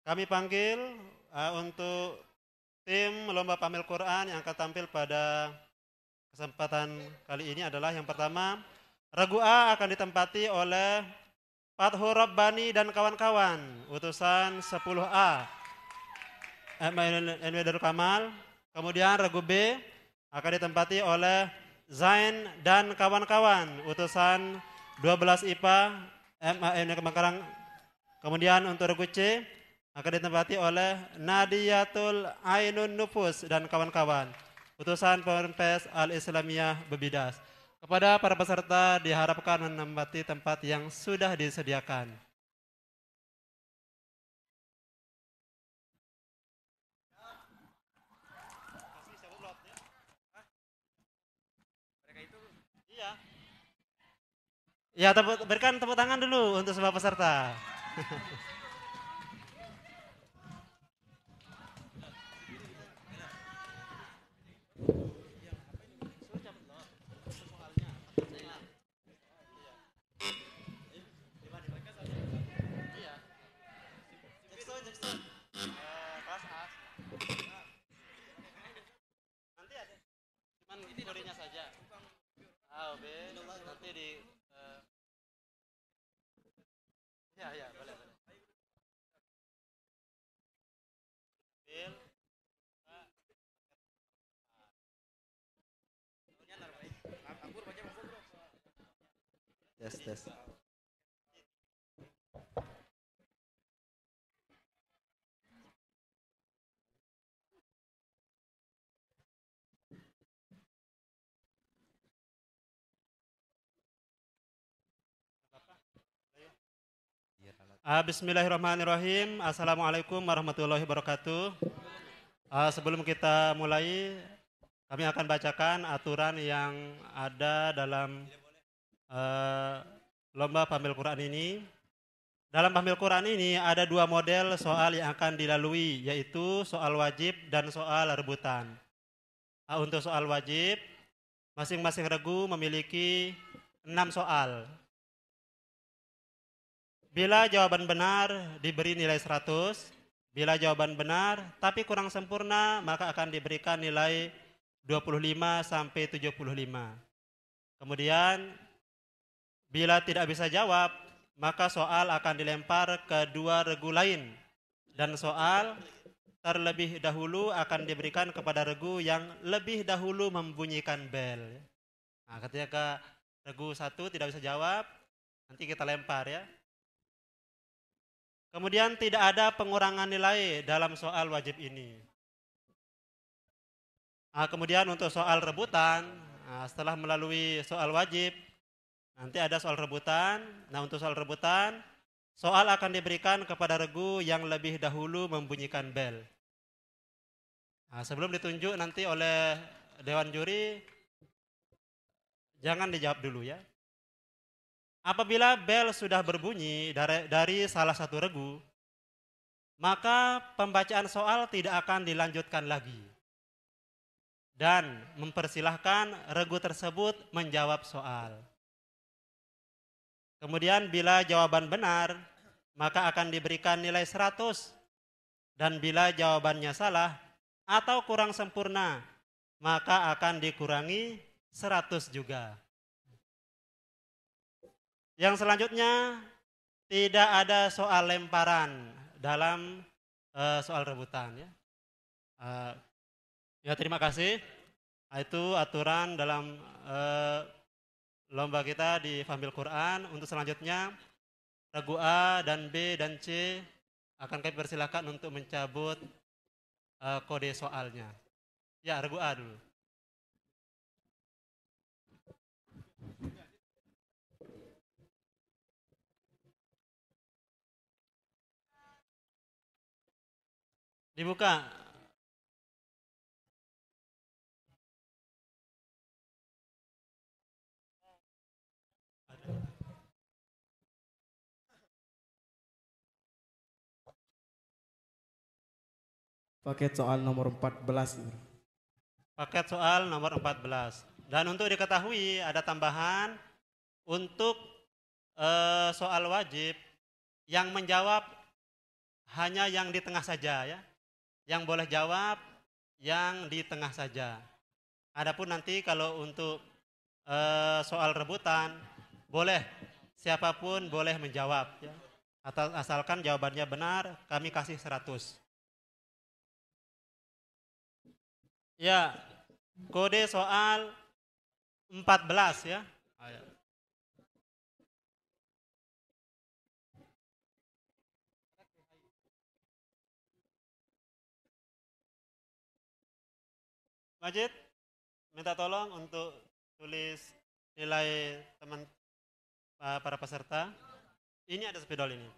Kami panggil untuk tim lomba pamil Quran yang akan tampil pada kesempatan kali ini adalah yang pertama, regu A akan ditempati oleh Fathur Rabbani dan kawan-kawan, utusan 10A, Enwedar Kamal. Kemudian regu B akan ditempati oleh Zain dan kawan-kawan, utusan 12 IPA, MAN Kebangkarang. Kemudian untuk regu C akan ditempati oleh Nadiyatul Ainun Nufus dan kawan-kawan, utusan Ponpes Al-Islamiyah Bebidas. Kepada para peserta diharapkan menempati tempat yang sudah disediakan. Iya. Ya, berikan tepuk tangan dulu untuk semua peserta. Nanti ada, cuman kurinya saja. A, B, nanti di ya, boleh. Bil, tes. Bismillahirrahmanirrahim. Assalamualaikum warahmatullahi wabarakatuh. Sebelum kita mulai, kami akan bacakan aturan yang ada dalam lomba pamil Quran ini. Dalam pamil Quran ini ada dua model soal yang akan dilalui, yaitu soal wajib dan soal rebutan. Untuk soal wajib, masing-masing regu memiliki 6 soal. Bila jawaban benar diberi nilai 100, bila jawaban benar tapi kurang sempurna maka akan diberikan nilai 25 sampai 75. Kemudian bila tidak bisa jawab, maka soal akan dilempar ke dua regu lain dan soal terlebih dahulu akan diberikan kepada regu yang lebih dahulu membunyikan bel. Nah, ketika regu 1 tidak bisa jawab, nanti kita lempar ya. Kemudian tidak ada pengurangan nilai dalam soal wajib ini. Kemudian untuk soal rebutan, setelah melalui soal wajib, nanti ada soal rebutan. Nah, untuk soal rebutan, soal akan diberikan kepada regu yang lebih dahulu membunyikan bel. Sebelum ditunjuk nanti oleh Dewan Juri, jangan dijawab dulu ya. Apabila bel sudah berbunyi dari salah satu regu, maka pembacaan soal tidak akan dilanjutkan lagi. Dan mempersilahkan regu tersebut menjawab soal. Kemudian bila jawaban benar, maka akan diberikan nilai 100. Dan bila jawabannya salah atau kurang sempurna, maka akan dikurangi 100 juga. Yang selanjutnya, tidak ada soal lemparan dalam soal rebutan ya. Ya, terima kasih. Itu aturan dalam lomba kita di Fahmil Quran. Untuk selanjutnya, regu A dan B dan C akan kami persilakan untuk mencabut kode soalnya. Ya, regu A dulu. Dibuka. Paket soal nomor 14. Paket soal nomor 14. Dan untuk diketahui ada tambahan untuk soal wajib yang menjawab hanya yang di tengah saja ya. Yang boleh jawab yang di tengah saja. Adapun nanti kalau untuk soal rebutan, boleh siapapun boleh menjawab ya. Asalkan jawabannya benar, kami kasih 100. Ya, kode soal 14 ya. Ayo. Majid, minta tolong untuk tulis nilai teman para peserta. Ini ada spidol ini.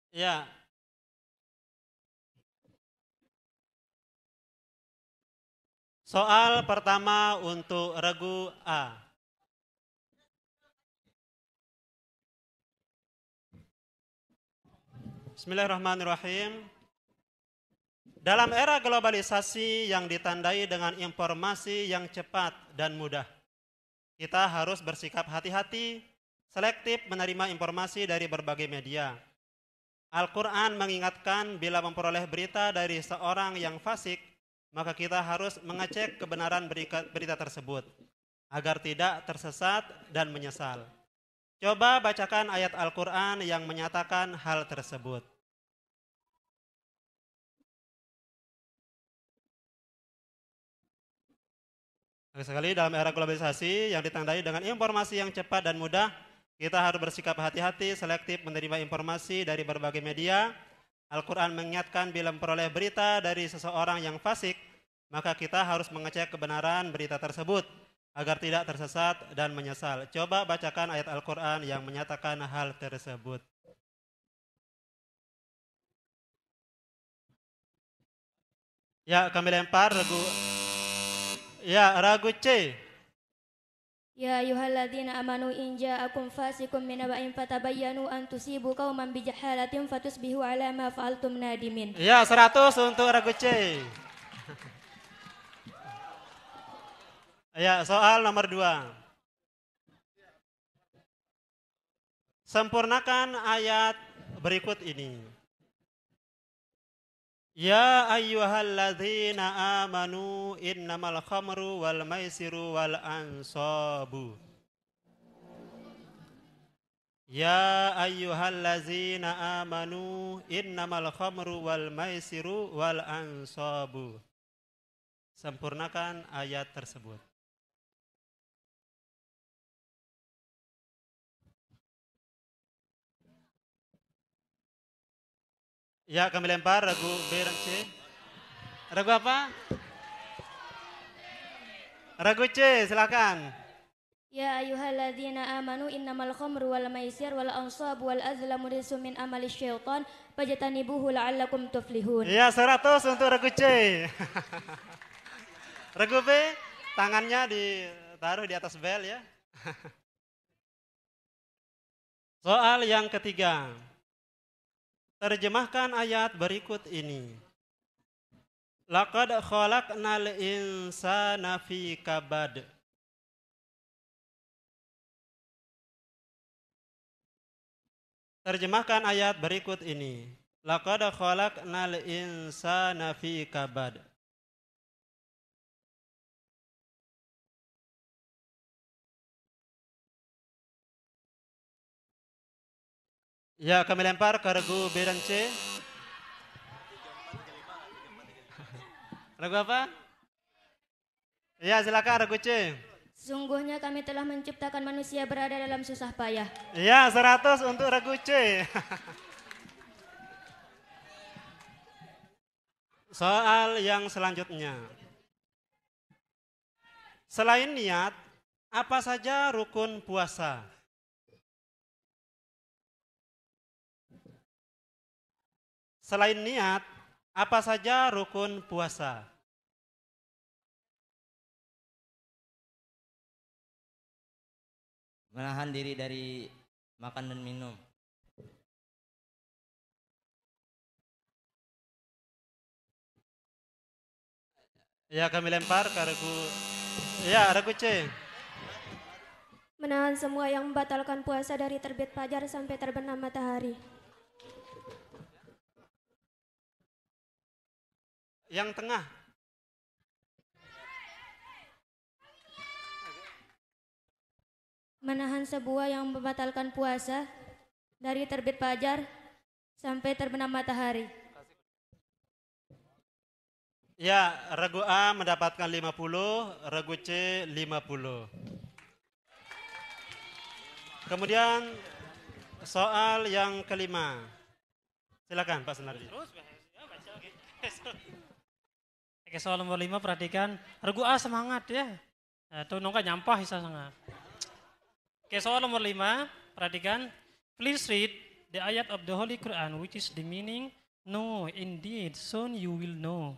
Ya. Soal pertama untuk regu A. Bismillahirrahmanirrahim. Dalam era globalisasi yang ditandai dengan informasi yang cepat dan mudah, kita harus bersikap hati-hati, selektif menerima informasi dari berbagai media. Al-Quran mengingatkan bila memperoleh berita dari seorang yang fasik, maka kita harus mengecek kebenaran berita tersebut, agar tidak tersesat dan menyesal. Coba bacakan ayat Al-Quran yang menyatakan hal tersebut. Sekali dalam era globalisasi yang ditandai dengan informasi yang cepat dan mudah, kita harus bersikap hati-hati, selektif menerima informasi dari berbagai media. Al-Quran mengingatkan bila memperoleh berita dari seseorang yang fasik, maka kita harus mengecek kebenaran berita tersebut agar tidak tersesat dan menyesal. Coba bacakan ayat Al-Quran yang menyatakan hal tersebut. Ya, kami lempar regu. Ya, ragu C. Ya ayyuhalladzina amanu in ja'akum fasiqun binaba'in fatabayyanu an tusibu qauman bijahalatin fatusbihu ala ma fa'altum nadimin. Ya, 100 untuk ragu C. Ya, soal nomor 2. Sempurnakan ayat berikut ini. Ya ayyuhalladzina amanu innamal khamru wal maisiru wal ansabu. Ya ayyuhalladzina amanu innamal khamru wal maisiru wal ansabu. Sempurnakan ayat tersebut. Ya, kami lempar ragu B dan C. Ragu apa? Ragu C, silakan. Ya ayyuhalladzina amanu innamal khamru wal maisir wal ansabu wal azlamu rijsun min amali syaitan fajtanibuhu la'allakum tuflihun. Ya, 100 untuk ragu C. Ragu B, tangannya ditaruh di atas bel ya. Soal yang ketiga. Terjemahkan ayat berikut ini. Laqad khalaqnal insana fi kabad. Terjemahkan ayat berikut ini. Laqad khalaqnal insana fi kabad. Ya, kami lempar ke regu B dan C. Regu apa? Ya, silakan regu C. Sungguhnya kami telah menciptakan manusia berada dalam susah payah. Ya, 100 untuk regu C. Soal yang selanjutnya. Selain niat, apa saja rukun puasa? Selain niat, apa saja rukun puasa? Menahan diri dari makan dan minum. Ya, kami lempar ke regu. Ya, regu C. Menahan semua yang membatalkan puasa dari terbit fajar sampai terbenam matahari. Yang tengah. Menahan sebuah yang membatalkan puasa dari terbit fajar sampai terbenam matahari. Ya, regu A mendapatkan 50, regu C 50. Kemudian soal yang kelima. Silakan Pak Senardi. Oke, soal nomor 5 perhatikan. Regu A semangat ya. Tuh nongka nyampah isa sangat. Oke, soal nomor 5 perhatikan. Please read the ayat of the Holy Quran which is the meaning no indeed soon you will know.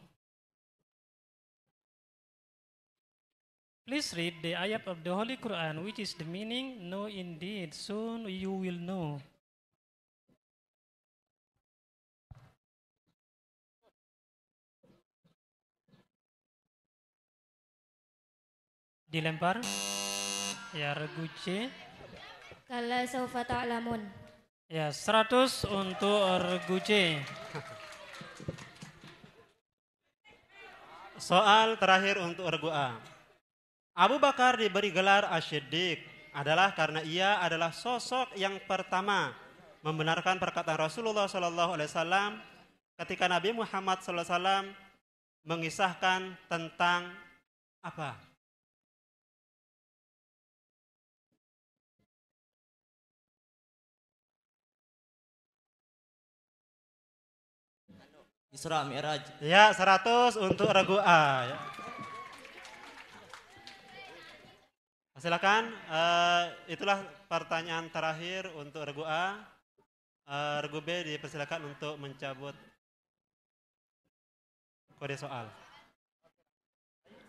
Please read the ayat of the Holy Quran which is the meaning no indeed soon you will know. Dilempar. Ya, regu C. Kalla saufa ta'lamun. Ya, 100 untuk regu C. Soal terakhir untuk regu A. Abu Bakar diberi gelar Asy-Siddiq adalah karena ia adalah sosok yang pertama membenarkan perkataan Rasulullah SAW ketika Nabi Muhammad SAW mengisahkan tentang apa? Isra Mi'raj. Ya, 100 untuk regu A. Ya. Silakan, itulah pertanyaan terakhir untuk regu A. Regu B dipersilakan untuk mencabut kode soal.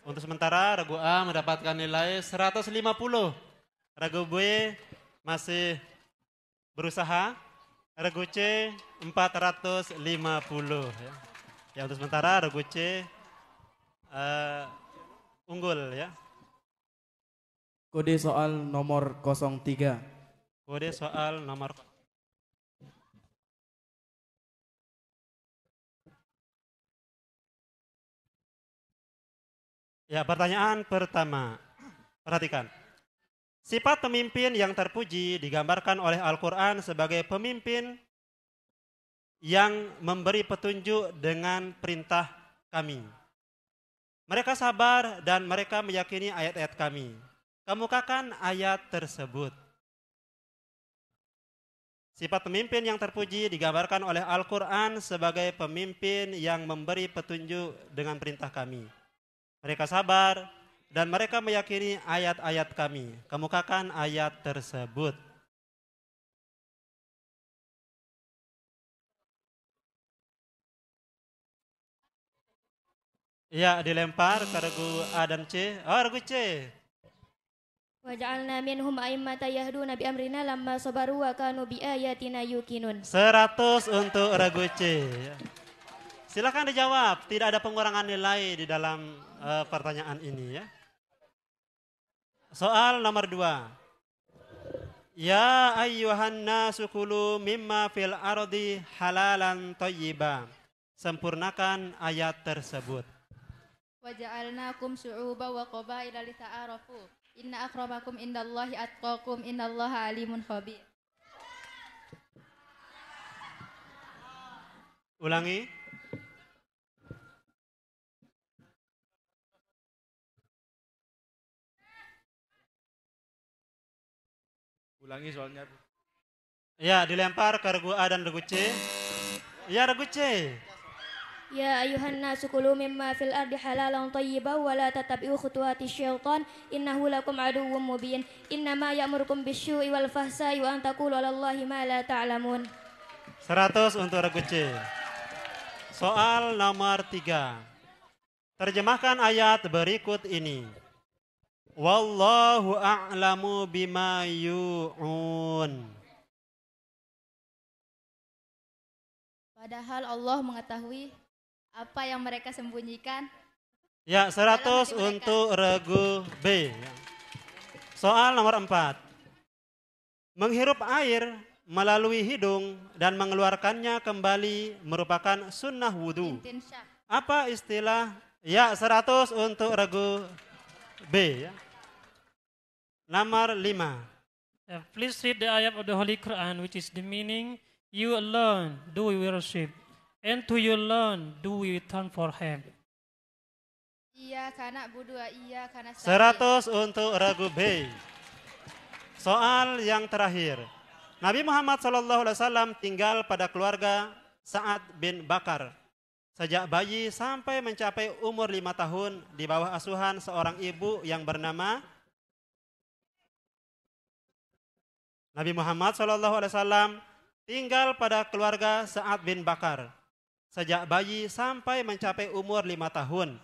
Untuk sementara regu A mendapatkan nilai 150. Regu B masih berusaha. Regu C 450. Ya, untuk sementara regu C unggul ya. Kode soal nomor 03. Kode soal nomor Ya, pertanyaan pertama. Perhatikan. Sifat pemimpin yang terpuji digambarkan oleh Al-Quran sebagai pemimpin yang memberi petunjuk dengan perintah kami. Mereka sabar dan mereka meyakini ayat-ayat kami. Kemukakan ayat tersebut. Sifat pemimpin yang terpuji digambarkan oleh Al-Quran sebagai pemimpin yang memberi petunjuk dengan perintah kami. Mereka sabar dan mereka meyakini ayat-ayat kami. Kemukakan ayat tersebut. Ya, dilempar ke regu A dan C. Oh, regu C. Waja'alna minhum a'immata yahduna bi amrina lamma sabaru wa kanu bi ayatina yuqinun. 100 untuk regu C. Silakan dijawab. Tidak ada pengurangan nilai di dalam pertanyaan ini ya. Soal nomor 2. Ya ayyuhan nasu kulu mimma fil ardi halalan thayyiba. Sempurnakan ayat tersebut. Waja'alnakum syu'uba wa qabaila lita'arafu. Inna akramakum indallahi atqakum innallaha alimun khabir. Ulangi. Ulangi soalnya. Ya, dilempar ke regu A dan regu C. Ya, regu C. Ya ayuhan nasu kulu mimma fil ardi halalan thayyiban wa la tattabi'u khutuwati syaitan innahu lakum aduwwum mubin. Innama ya'murukum bisyu'i wal fahsai wa an taqulu 'alallahi ma la ta'lamun. 100 untuk regu C. Soal nomor 3. Terjemahkan ayat berikut ini. Wallahu a'lamu bima yu'un. Padahal Allah mengetahui apa yang mereka sembunyikan. Ya, 100 untuk regu B. Soal nomor 4. Menghirup air melalui hidung dan mengeluarkannya kembali merupakan sunnah wudhu. Intinsyaq. Apa istilah? Ya, 100 untuk regu B. Ya. Nomor 5. Please read the ayat of the Holy Quran, which is the meaning, you alone do we worship, and to you alone do we turn for help. Iyyaka na'budu wa iyyaka nasta'in. 100 untuk regu B. Soal yang terakhir. Nabi Muhammad SAW tinggal pada keluarga Sa'ad bin Bakar. Sejak bayi sampai mencapai umur 5 tahun di bawah asuhan seorang ibu yang bernama Nabi Muhammad SAW tinggal pada keluarga Sa'ad bin Bakar. Sejak bayi sampai mencapai umur 5 tahun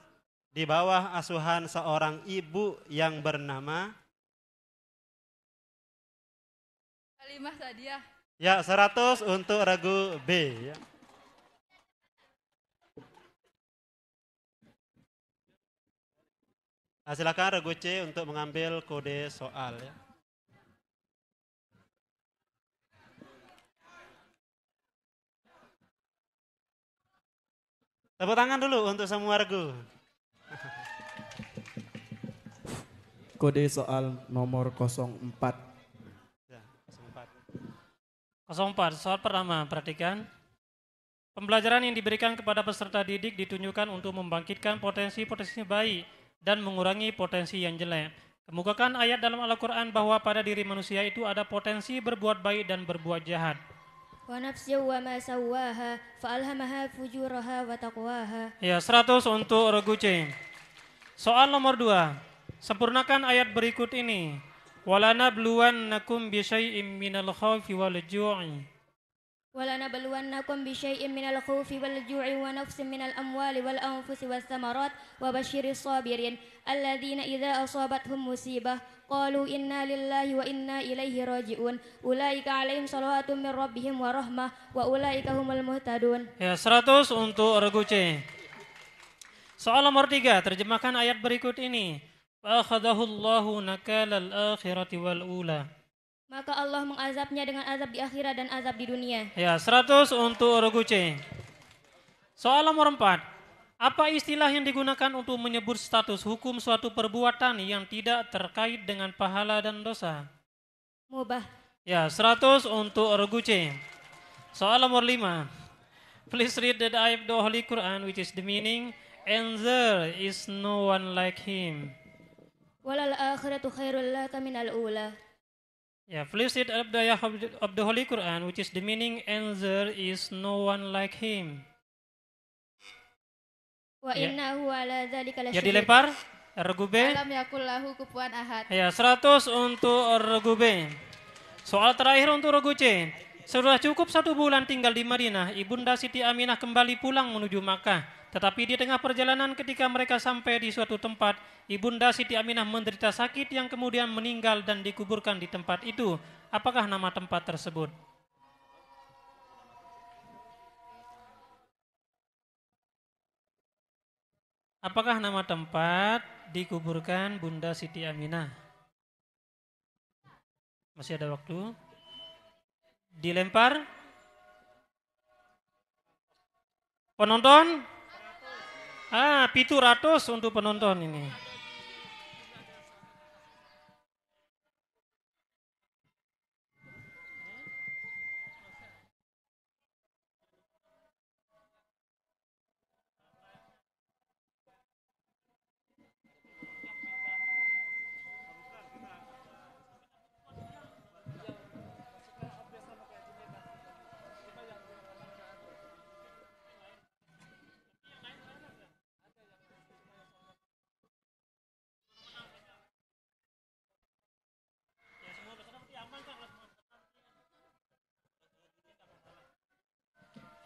di bawah asuhan seorang ibu yang bernama Halimah Sadiah. Ya, 100 untuk regu B. Ya. Nah, silakan regu C untuk mengambil kode soal. Ya. Tepuk tangan dulu untuk semua regu. Kode soal nomor 04. Ya, 04. 04, soal pertama, perhatikan. Pembelajaran yang diberikan kepada peserta didik ditunjukkan untuk membangkitkan potensi-potensi baik dan mengurangi potensi yang jelek. Kemukakan ayat dalam Al-Quran bahwa pada diri manusia itu ada potensi berbuat baik dan berbuat jahat. Wa nafsin wa ma sawwaha fa'alhamaha fujuraha wa taqwaha. Ya, 100 untuk regu C. Soal nomor 2. Sempurnakan ayat berikut ini. Walanabluwannakum bisyai'im minal khawfi wal ju'i. ولنبلونكم بشيء من الخوف والجوع ونقص من الأموال والأنفس والثمرات وبشر الصابرين الذين إذا أصابتهم مصيبة قالوا إنا لله وإنا إليه راجعون أولئك عليهم صلوات من ربهم ورحمة وأولئك هم المهتدون. Ya, 100 untuk regu C. Soal nomor 3, terjemahkan ayat berikut ini. Fa'akhadahu Allahu nakalal akhirati wal ula. Maka Allah mengazabnya dengan azab di akhirat dan azab di dunia. Ya, 100 untuk regu C. Soal nomor 4. Apa istilah yang digunakan untuk menyebut status hukum suatu perbuatan yang tidak terkait dengan pahala dan dosa? Mubah. Ya, 100 untuk regu C. Soal nomor 5. Please read the ayat of the Holy Quran, which is the meaning, and there is no one like him. Walal akhiratu khairul laka minal ula. Yeah, please read the ayat of the Holy Quran, which is the meaning, and there is no one like him. Wa innahu ala dzalika Ya, lasyahid. dilempar. Regu B. Alam yakul lahu kufuwan ahad. Ya, 100 untuk regu B. Soal terakhir untuk regu C. Sudah cukup 1 bulan tinggal di Madinah, Ibunda Siti Aminah kembali pulang menuju Makkah. Tetapi di tengah perjalanan ketika mereka sampai di suatu tempat, Ibunda Siti Aminah menderita sakit yang kemudian meninggal dan dikuburkan di tempat itu. Apakah nama tempat tersebut? Apakah nama tempat dikuburkan Bunda Siti Aminah? Masih ada waktu. Dilempar. Penonton? 700 untuk penonton ini.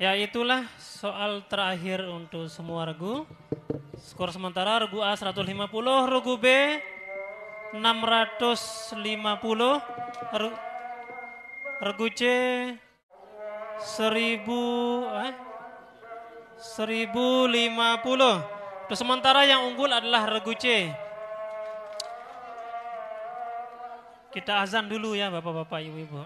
Ya, itulah soal terakhir untuk semua regu. Skor sementara regu A 150, regu B 650, regu C 1050. Untuk sementara yang unggul adalah regu C. Kita azan dulu ya Bapak-bapak, Ibu-ibu.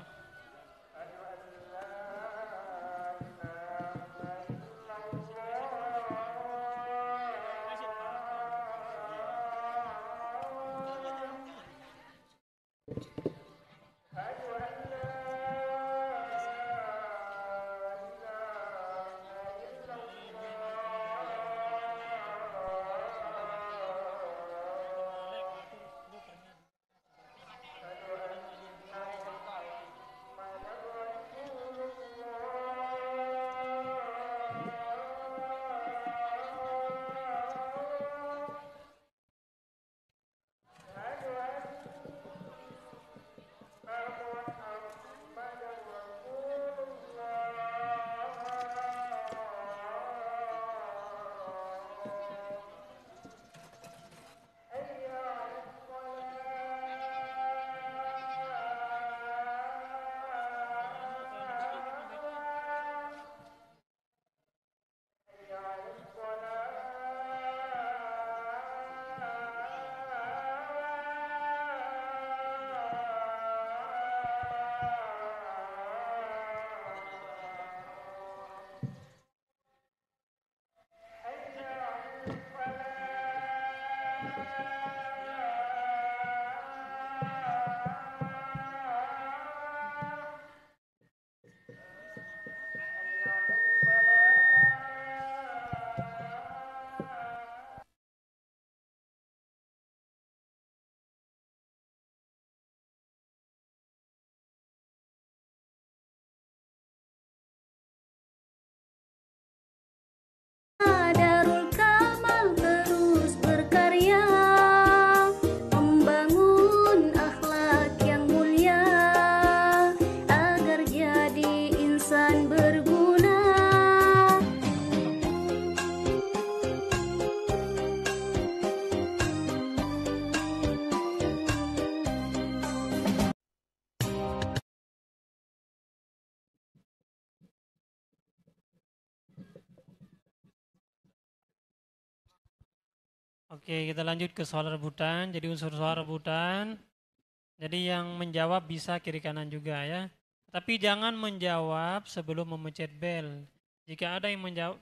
Darul Kamal terus berkarya membangun akhlak yang mulia agar jadi insan berguna. Oke, kita lanjut ke soal rebutan. Jadi unsur soal rebutan. Jadi yang menjawab bisa kiri kanan juga ya. Tapi jangan menjawab sebelum memencet bel. Jika ada yang menjawab,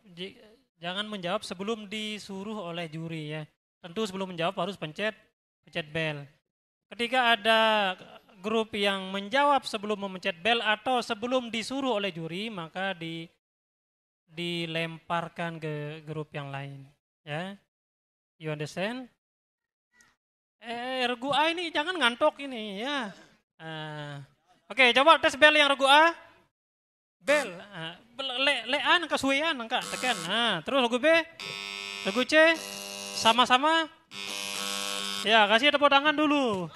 jangan menjawab sebelum disuruh oleh juri ya. Tentu sebelum menjawab harus pencet bel. Ketika ada grup yang menjawab sebelum memencet bel atau sebelum disuruh oleh juri, maka dilemparkan ke grup yang lain ya. You understand? Regu A ini jangan ngantuk ini ya. Oke, coba tes bel yang regu A. Bel. Lean ke suian angka tekan. Terus regu B, regu C sama-sama. Ya, kasih tepuk tangan dulu.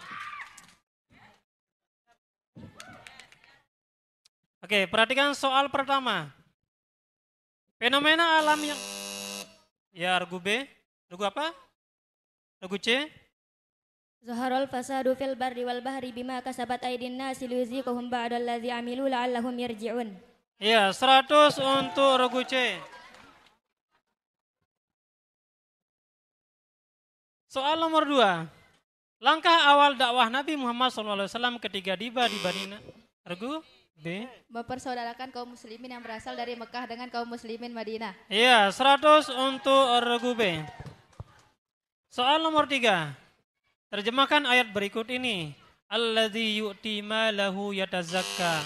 Oke, perhatikan soal pertama. Fenomena alam yang ya regu B. Regu apa? Regu C? Zaharul fasadu fil barri wal bahri bima kasabat aydin nasi liyuziqahum ba'dal ladzi amilu la'allahum yarji'un. Ya, 100 untuk regu C. Soal nomor 2. Langkah awal dakwah Nabi Muhammad SAW ketika tiba di Madinah. Regu B. Mempersaudarakan kaum muslimin yang berasal dari Mekah dengan kaum muslimin Madinah. Iya, 100 untuk regu B. Soal nomor 3. Terjemahkan ayat berikut ini. Alladzi yu'ti malahu yatazakka.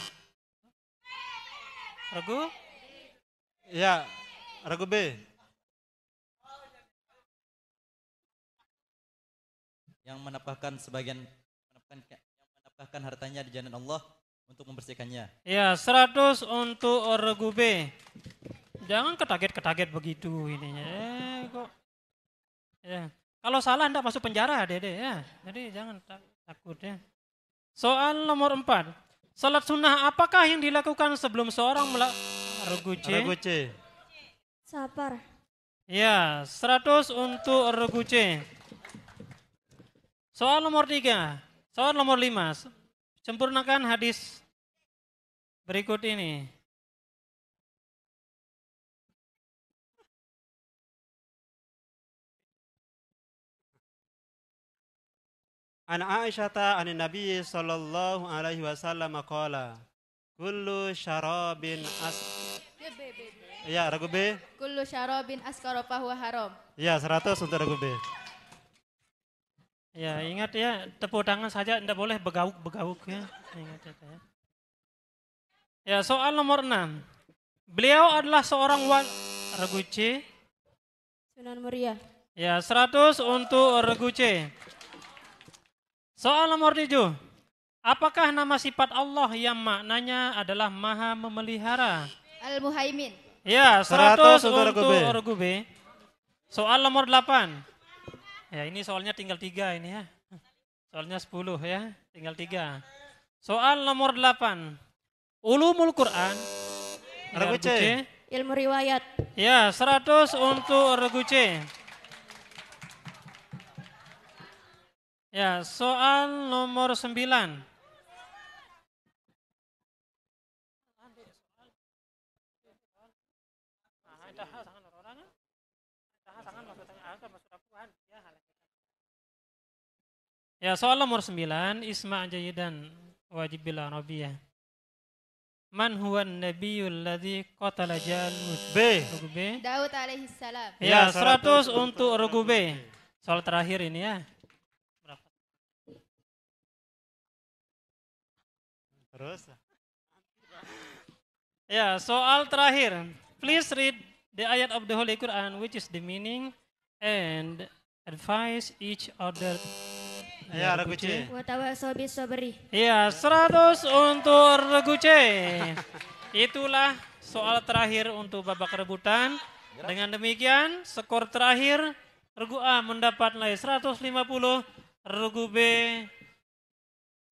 Regu? Ya, regu B. Yang menapkahkan hartanya di jalan Allah untuk membersihkannya. Ya, 100 untuk regu B. Jangan ketaget-ketaget begitu ininya. Kok. Ya. Kalau salah Anda masuk penjara, Dede ya. Jadi jangan takut ya. Soal nomor 4. Salat sunnah apakah yang dilakukan sebelum seorang regu C? Regu C. Sabar. Ya, 100 untuk regu C. Soal nomor 3. Soal nomor 5. Sempurnakan hadis berikut ini. An Aisyata anin Nabi sallallahu alaihi wasallam qala kullu syarabin Ya, ragu B. Kullu syarabin askara fahuwa haram. Ya, 100 untuk ragu B. Ya, ingat ya, tepuk tangan saja tidak boleh begauk-begauk ya. Ingat ya. Ya, soal nomor 6. Beliau adalah seorang regu C. Sunan Muria. Ya, 100 untuk regu C. Soal nomor 7. Apakah nama sifat Allah yang maknanya adalah Maha memelihara? Al-Muhaimin. Ya, 100 untuk regu B. Soal nomor 8. Ya, ini soalnya tinggal 3 ini ya. Soalnya 10 ya, tinggal 3. Soal nomor 8. Ulumul Quran. Regu C. Ilmu riwayat. Ya, 100 untuk regu C. Ya, soal nomor 9. Ya, soal nomor 9, Isma' jayidan wajib bil arabiyah. Man huwan nabiyul ladzi qatala Jalut? B. Regu B. Daud alaihi salam. Ya, 100 untuk regu B. Soal terakhir ini ya. Berapa? Terus. Ya, soal terakhir. Please read the ayat of the Holy Quran which is the meaning and advise each other. Ya, regu C. Wa tawassaw bis sabri. Iya, 100 untuk regu C. Itulah soal terakhir untuk babak rebutan. Dengan demikian, skor terakhir regu A mendapat nilai 150, regu B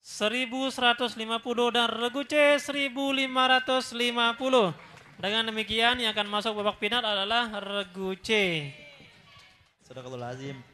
1150 dan regu C 1550. Dengan demikian yang akan masuk babak final adalah regu C. Sadaqallahul azim.